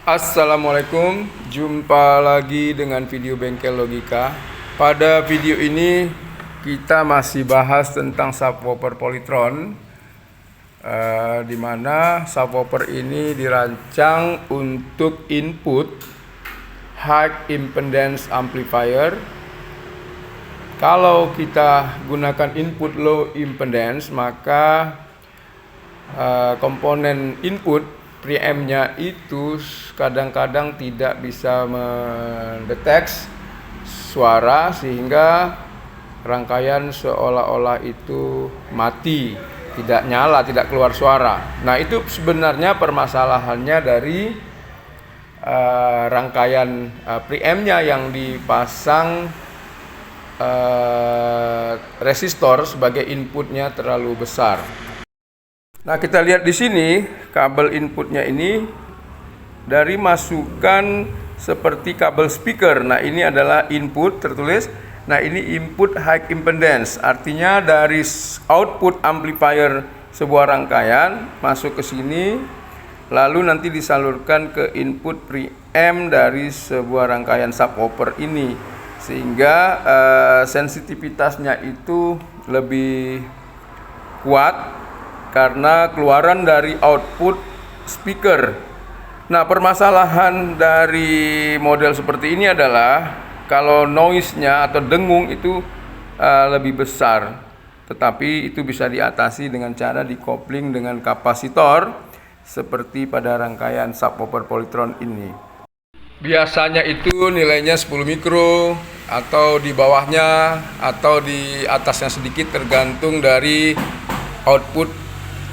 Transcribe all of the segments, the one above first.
Assalamualaikum, jumpa lagi dengan video Bengkel Logika. Pada video ini kita masih bahas tentang subwoofer Polytron, di mana subwoofer ini dirancang untuk input high impedance amplifier. Kalau kita gunakan input low impedance, maka komponen input preamp-nya itu kadang-kadang tidak bisa mendeteksi suara sehingga rangkaian seolah-olah itu mati, tidak nyala, tidak keluar suara. Nah, itu sebenarnya permasalahannya dari rangkaian preamp-nya yang dipasang resistor sebagai inputnya terlalu besar. Nah, kita lihat di sini kabel inputnya ini dari masukan seperti kabel speaker. Nah, ini adalah input tertulis. Nah, ini input high impedance. Artinya dari output amplifier sebuah rangkaian masuk ke sini, lalu nanti disalurkan ke input preamp dari sebuah rangkaian subwoofer ini, sehingga sensitivitasnya itu lebih kuat karena keluaran dari output speaker. Nah, permasalahan dari model seperti ini adalah kalau noise-nya atau dengung itu lebih besar, tetapi itu bisa diatasi dengan cara dikopling dengan kapasitor seperti pada rangkaian subwoofer Polytron ini. Biasanya itu nilainya 10 mikro atau di bawahnya atau di atasnya sedikit, tergantung dari output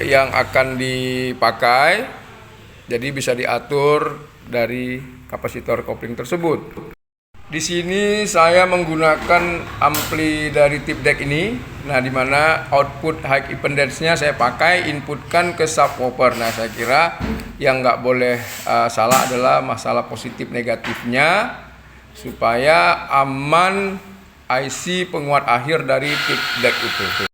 yang akan dipakai. Jadi bisa diatur dari kapasitor kopling tersebut. Di sini saya menggunakan ampli dari tip deck ini. Nah, di mana output high impedance-nya saya pakai inputkan ke subwoofer. Nah, saya kira yang nggak boleh salah adalah masalah positif negatifnya, supaya aman IC penguat akhir dari tip deck itu.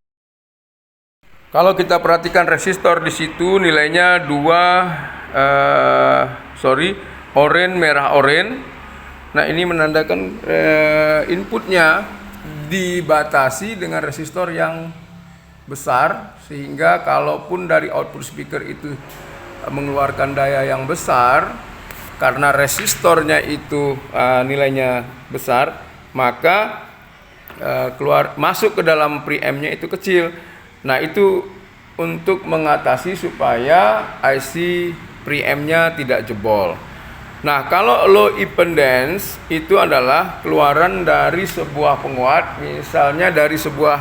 Kalau kita perhatikan resistor di situ nilainya oranye merah oranye. Nah, ini menandakan inputnya dibatasi dengan resistor yang besar, sehingga kalaupun dari output speaker itu mengeluarkan daya yang besar karena resistornya itu nilainya besar, maka masuk ke dalam preamp-nya itu kecil. Nah, itu untuk mengatasi supaya IC preamp-nya tidak jebol. Nah, kalau low impedance itu adalah keluaran dari sebuah penguat, misalnya dari sebuah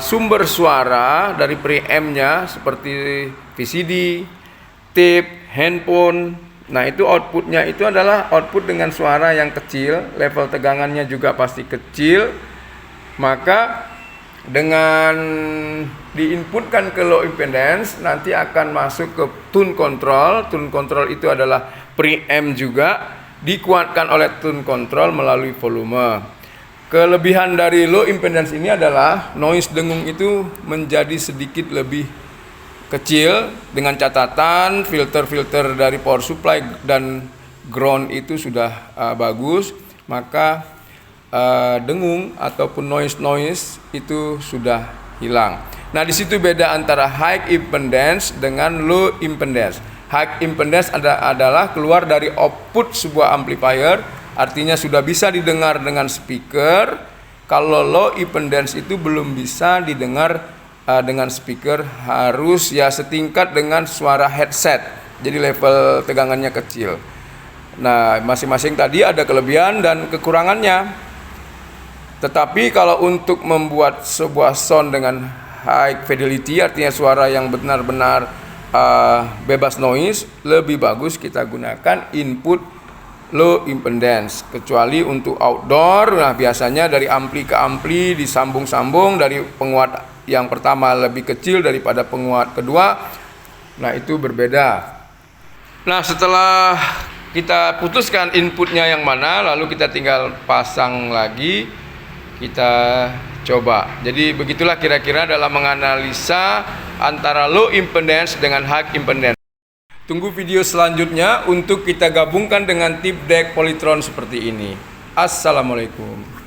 sumber suara dari preamp-nya seperti VCD, tape, handphone. Nah, itu outputnya itu adalah output dengan suara yang kecil, level tegangannya juga pasti kecil. Maka dengan diinputkan ke low impedance, nanti akan masuk ke tune control. Tune control itu adalah preamp juga, dikuatkan oleh tune control melalui volume. Kelebihan dari low impedance ini adalah noise dengung itu menjadi sedikit lebih kecil, dengan catatan filter-filter dari power supply dan ground itu sudah bagus, maka dengung ataupun noise itu sudah hilang. Nah, di situ beda antara high impedance dengan low impedance. High impedance adalah keluar dari output sebuah amplifier, artinya sudah bisa didengar dengan speaker. Kalau low impedance itu belum bisa didengar dengan speaker, harus ya setingkat dengan suara headset. Jadi level tegangannya kecil. Nah, masing-masing tadi ada kelebihan dan kekurangannya. Tetapi kalau untuk membuat sebuah sound dengan high fidelity, artinya suara yang benar-benar bebas noise, lebih bagus kita gunakan input low impedance. Kecuali untuk outdoor, nah biasanya dari ampli ke ampli disambung-sambung, dari penguat yang pertama lebih kecil daripada penguat kedua. Nah, itu berbeda. Nah, setelah kita putuskan inputnya yang mana, lalu kita tinggal pasang lagi, kita coba. Jadi begitulah kira-kira dalam menganalisa antara low impedance dengan high impedance. Tunggu video selanjutnya untuk kita gabungkan dengan tip deck polytron seperti ini. Assalamualaikum.